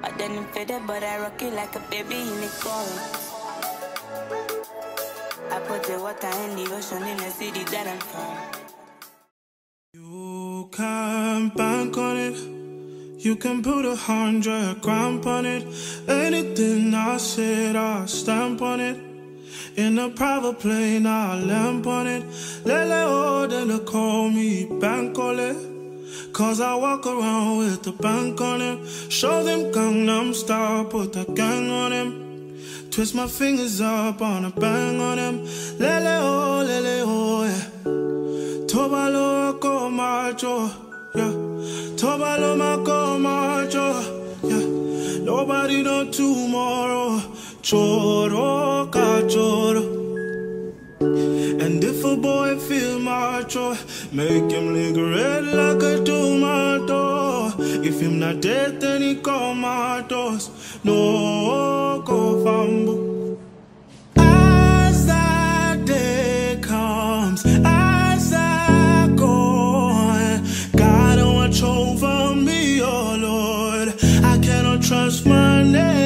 My denim faded, but I rock it like a baby in the car. I put the water in the ocean in the city that I'm from. You can bank on it. You can put 100 grand on it. Anything I said, I'll stamp on it. In a private plane, I'll lamp on it. Lele oh, then they call me Bankole. Cause I walk around with the bank on him. Show them Gangnam Style, put the gang on him. Twist my fingers up on a bang on him. Lele oh, yeah. Tobalo ko macho, yeah. Tobalo mako macho, yeah. Nobody know tomorrow. Choro ka choro. And if a boy feel macho, make him lick red like a tomato. If him not dead, then he comatose. No go fambo. As that day comes, as I go, God watch over me, oh Lord. I cannot trust my name.